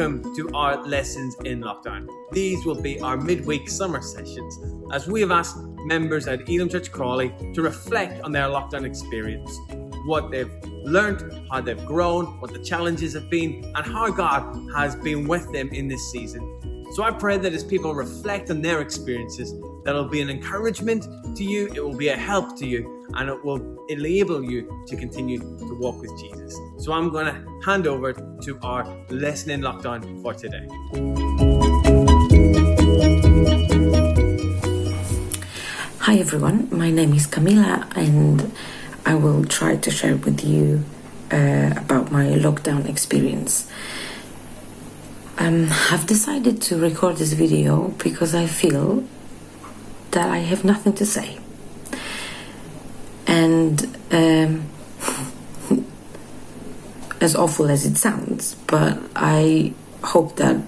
Welcome to our Lessons in Lockdown. These will be our midweek summer sessions as we have asked members at Elim Church Crawley to reflect on their lockdown experience, what they've learned, how they've grown, what the challenges have been, and how God has been with them in this season. So I pray that as people reflect on their experiences, that it'll be an encouragement to you, it will be a help to you, and it will enable you to continue to walk with Jesus. So I'm going to hand over to our Lesson in Lockdown for today. Hi everyone, my name is Kamila and I will try to share with you about my lockdown experience. I've decided to record this video because I feel that I have nothing to say. And as awful as it sounds, but I hope that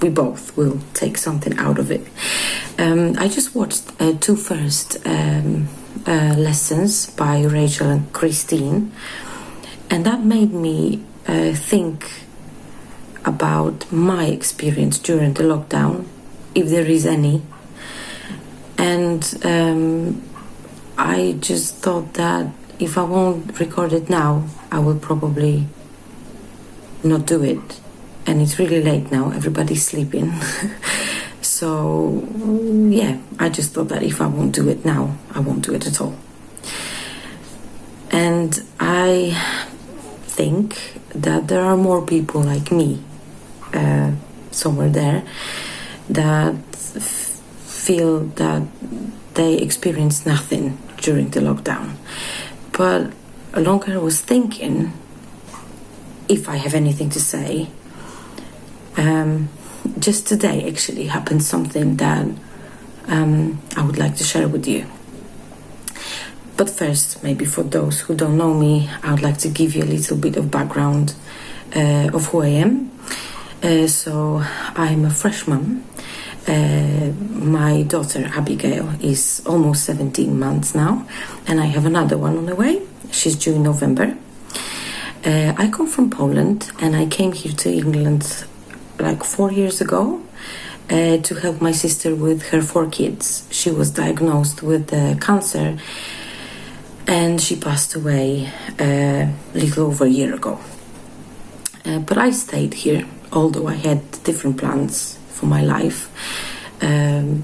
we both will take something out of it. I just watched two first lessons by Rachel and Christine, and that made me think about my experience during the lockdown, if there is any. And I just thought that if I won't record it now, I will probably not do it. And it's really late now, everybody's sleeping. So, yeah, I just thought that if I won't do it now, I won't do it at all. And I think that there are more people like me, somewhere there, that feel that they experienced nothing during the lockdown. But longer I was thinking, if I have anything to say, just today actually happened something that I would like to share with you. But first, maybe for those who don't know me, I would like to give you a little bit of background of who I am. So I'm a fresh mum. My daughter Abigail is almost 17 months now, and I have another one on the way. She's due in November. I come from Poland, and I came here to England like 4 years ago to help my sister with her 4 kids. She was diagnosed with cancer, and she passed away a little over a year ago. But I stayed here, although I had different plans for my life.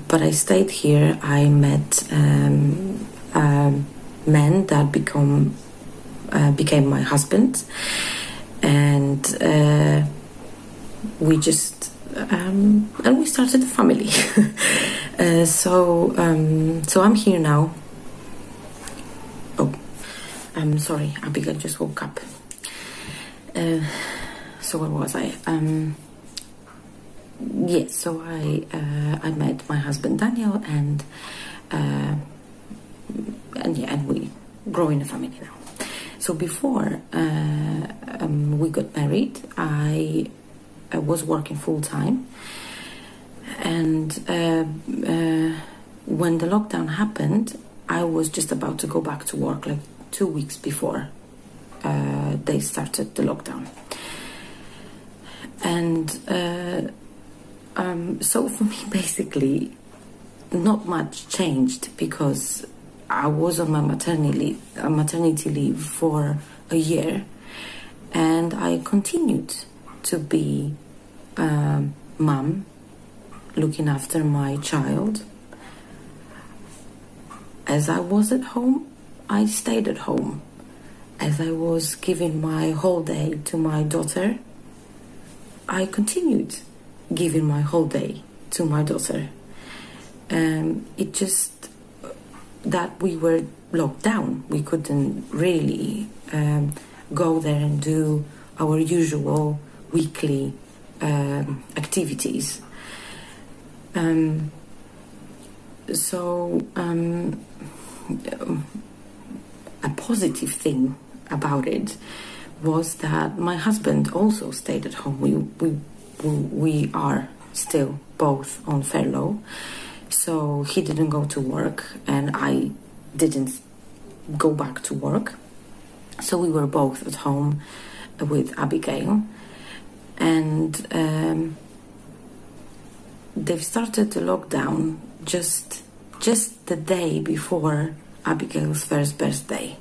But I stayed here. I met men that became my husband, and we just and we started a family. So I'm here now. Oh, I'm sorry, Abigail just woke up. So where was I? Yes, so I met my husband Daniel, and we grow in a family now. So before we got married, I was working full time, and when the lockdown happened, I was just about to go back to work, like 2 weeks before they started the lockdown. And so for me, basically, not much changed because I was on my maternity leave for a year, and I continued to be mum, looking after my child. As I was at home, I stayed at home. As I was giving my whole day to my daughter, I continued giving my whole day to my daughter. It just that we were locked down. We couldn't really go there and do our usual weekly activities. So a positive thing about it was that my husband also stayed at home. We are still both on furlough, so he didn't go to work and I didn't go back to work. So we were both at home with Abigail, and they've started the lockdown just the day before Abigail's first birthday.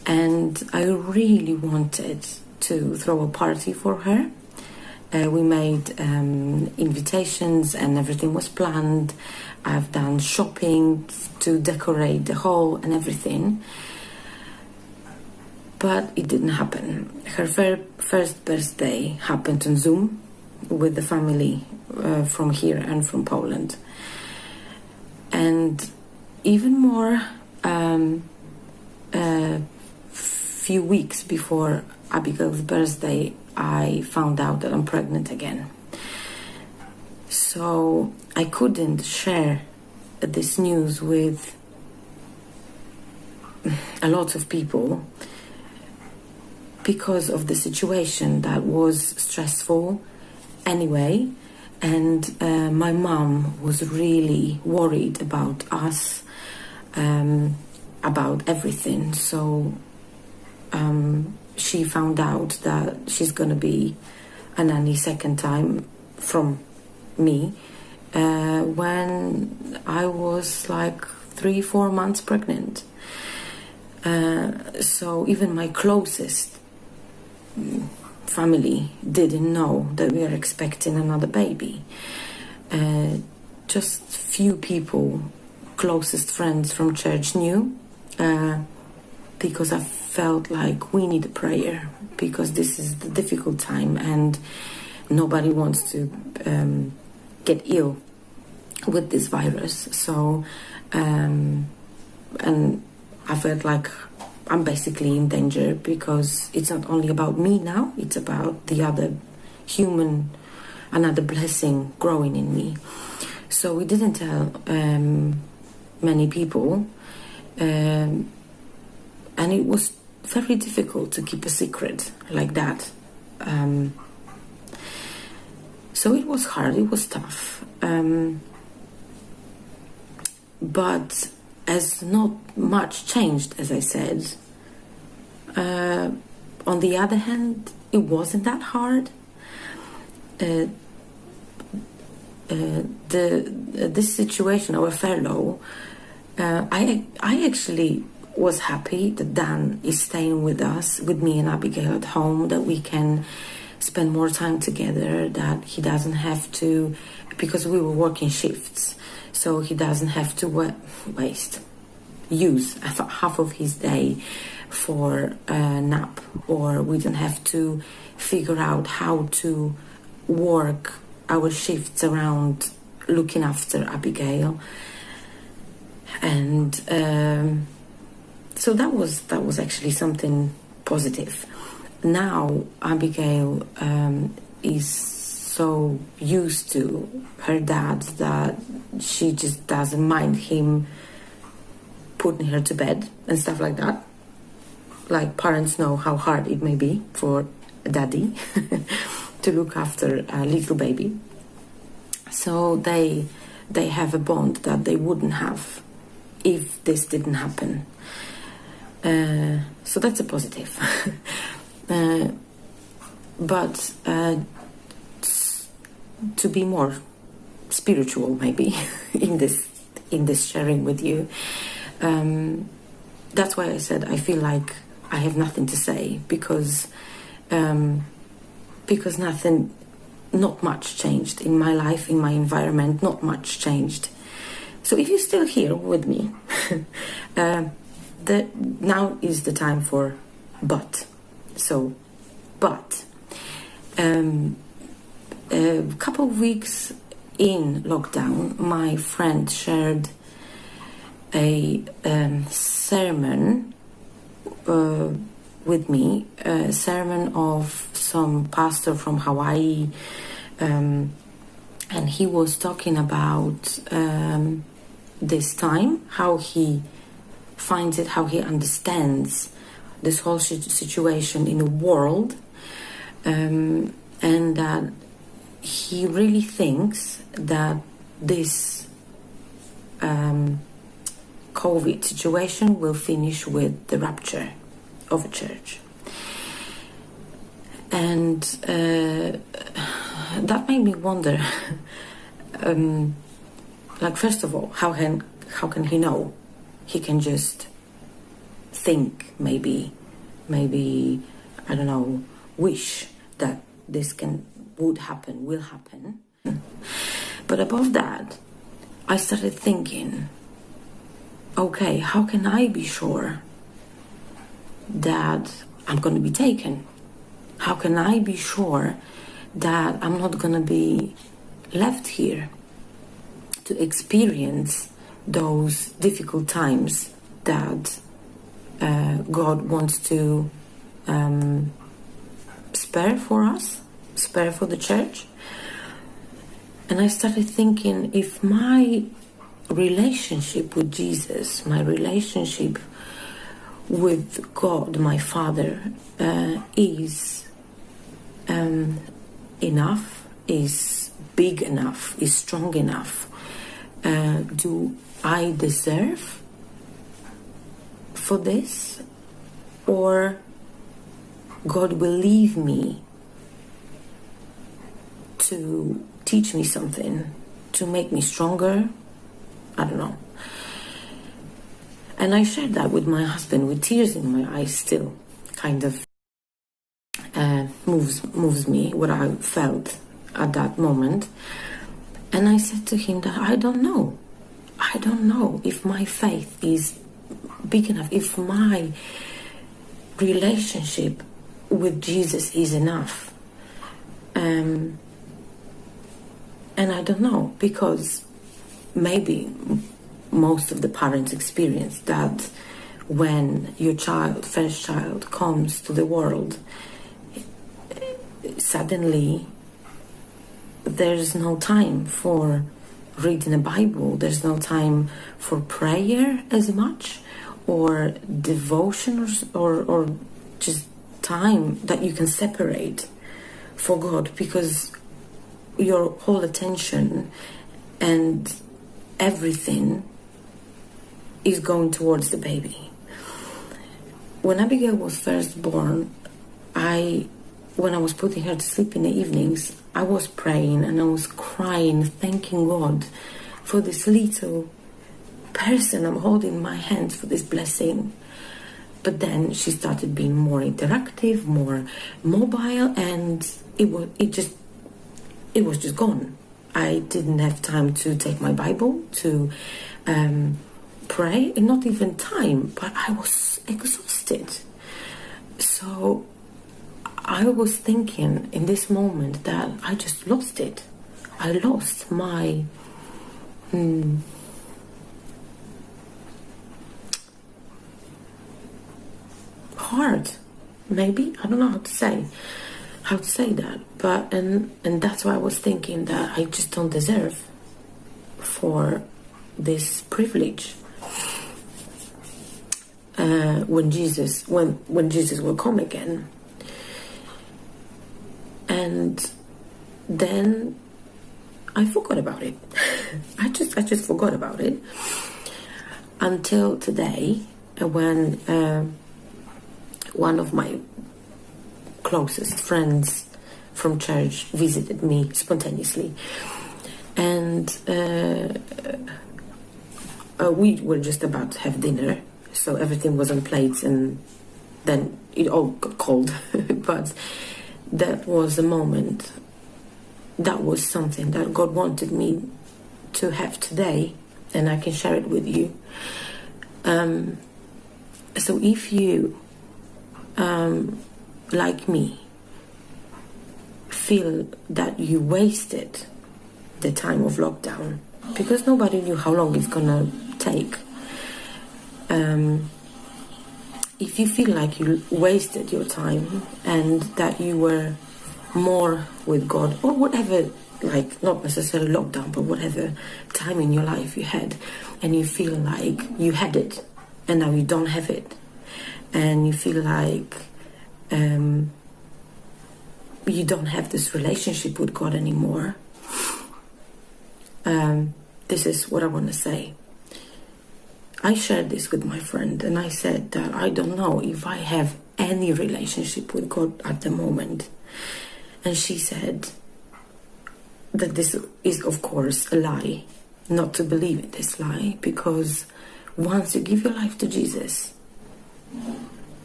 And I really wanted to throw a party for her. We made invitations and everything was planned. I've done shopping to decorate the hall and everything. But it didn't happen. Her first birthday happened on Zoom with the family from here and from Poland. And even more, few weeks before Abigail's birthday, I found out that I'm pregnant again. So I couldn't share this news with a lot of people because of the situation that was stressful anyway. And my mom was really worried about us, about everything. So she found out that she's going to be a nanny second time from me when I was like 3-4 months pregnant. So even my closest family didn't know that we are expecting another baby. Just few people, closest friends from church knew, because I felt like we need a prayer, because this is the difficult time and nobody wants to get ill with this virus. So and I felt like I'm basically in danger, because it's not only about me now, it's about the other human, another blessing growing in me. So we didn't tell many people, and it was very difficult to keep a secret like that. So it was hard, it was tough. But as not much changed, as I said, on the other hand, it wasn't that hard. This situation, our furlough, I actually was happy that Dan is staying with us, with me and Abigail at home, that we can spend more time together, that he doesn't have to, because we were working shifts, so he doesn't have to use half of his day for a nap, or we don't have to figure out how to work our shifts around looking after Abigail. And so that was actually something positive. Now Abigail is so used to her dad that she just doesn't mind him putting her to bed and stuff like that. Like, parents know how hard it may be for a daddy to look after a little baby. So they have a bond that they wouldn't have if this didn't happen. So that's a positive. But to be more spiritual, maybe in this sharing with you, that's why I said I feel like I have nothing to say, because not much changed in my life, in my environment. Not much changed. So if you're still here with me, now is the time for but. So, but a couple of weeks in lockdown, my friend shared a sermon with me, a sermon of some pastor from Hawaii, and he was talking about this time, how he finds it, how he understands this whole situation in the world, and that he really thinks that this COVID situation will finish with the rapture of a church. And that made me wonder, like, first of all, how can he know? He can just think, maybe, I don't know, wish that this will happen. But above that, I started thinking, okay, how can I be sure that I'm going to be taken? How can I be sure that I'm not going to be left here to experience those difficult times that God wants to spare for us, spare for the church? And I started thinking, if my relationship with Jesus, my relationship with God, my Father, is enough, is big enough, is strong enough, do I deserve for this? Or God will leave me to teach me something, to make me stronger? I don't know. And I shared that with my husband with tears in my eyes still. Kind of moves me, what I felt at that moment. And I said to him that I don't know if my faith is big enough, if my relationship with Jesus is enough. And I don't know, because maybe most of the parents experience that when your first child comes to the world, suddenly there's no time for reading the Bible, there's no time for prayer as much, or devotion, or just time that you can separate for God, because your whole attention and everything is going towards the baby. When Abigail was first born, when I was putting her to sleep in the evenings, I was praying and I was crying, thanking God for this little person I'm holding in my hands, for this blessing. But then she started being more interactive, more mobile, and it was just gone. I didn't have time to take my Bible, to pray, and not even time, but I was exhausted. So I was thinking in this moment that I just lost it. I lost my heart, maybe. I don't know how to say that, but and that's why I was thinking that I just don't deserve for this privilege. When Jesus will come again. And then I forgot about it. I just forgot about it until today, when one of my closest friends from church visited me spontaneously, and we were just about to have dinner, so everything was on plates, and then it all got cold. But that was a moment, that was something that God wanted me to have today, and I can share it with you. So if you, like me, feel that you wasted the time of lockdown, because nobody knew how long it's gonna take, if you feel like you wasted your time and that you were more with God, or whatever, like not necessarily lockdown, but whatever time in your life you had, and you feel like you had it and now you don't have it, and you feel like you don't have this relationship with God anymore, this is what I want to say. I shared this with my friend, and I said that I don't know if I have any relationship with God at the moment. And she said that this is, of course, a lie, not to believe in this lie, because once you give your life to Jesus,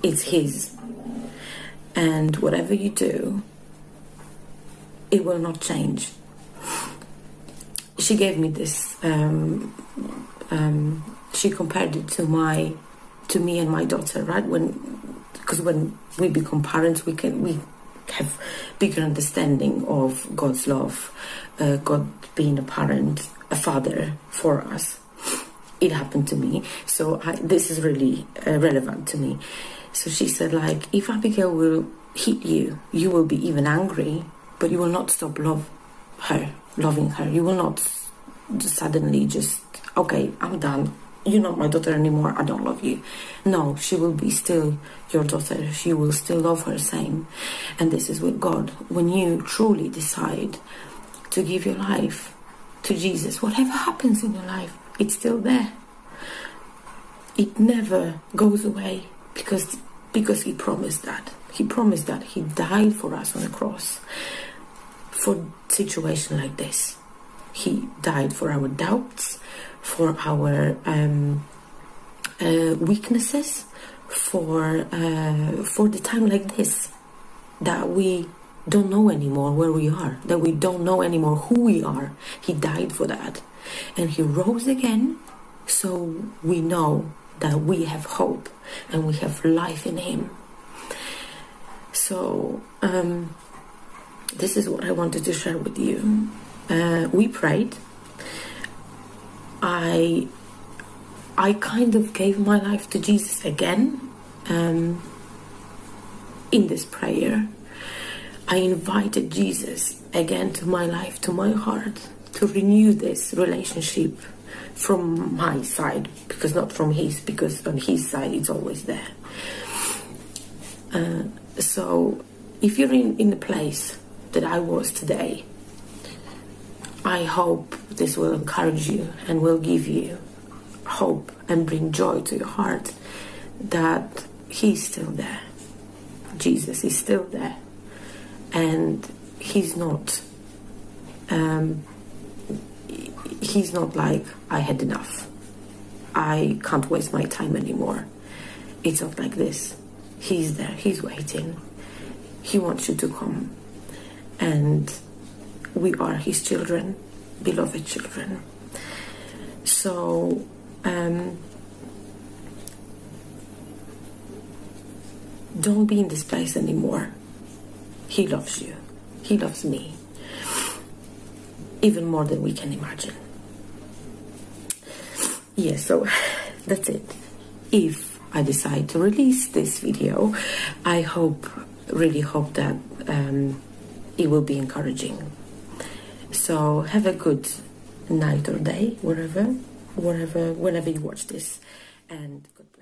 it's His. And whatever you do, it will not change. She gave me this, she compared it to me and my daughter, right? Because when we become parents, we have bigger understanding of God's love, God being a parent, a father for us. It happened to me, so this is really relevant to me. So she said, like, if Abigail will hit you, you will be even angry, but you will not stop loving her. You will not suddenly just, okay, I'm done. You're not my daughter anymore. I don't love you. No, she will be still your daughter. She will still love her same. And this is with God. When you truly decide to give your life to Jesus, whatever happens in your life, it's still there. It never goes away because He promised that. He promised that He died for us on the cross for a situation like this. He died for our doubts, for our weaknesses, for the time like this, that we don't know anymore where we are, that we don't know anymore who we are. He died for that. And He rose again, so we know that we have hope and we have life in Him. So this is what I wanted to share with you. We prayed. I kind of gave my life to Jesus again in this prayer. I invited Jesus again to my life, to my heart, to renew this relationship from my side, because not from His, because on His side it's always there. So if you're in the place that I was today, I hope this will encourage you and will give you hope and bring joy to your heart that He's still there. Jesus is still there, and He's not like, I had enough, I can't waste my time anymore. It's not like this. He's there, He's waiting. He wants you to come, and we are His children, beloved children. So don't be in this place anymore. He loves you. He loves me even more than we can imagine. Yeah, so that's it. If I decide to release this video, I really hope that it will be encouraging. So have a good night or day, whenever you watch this, and God bless.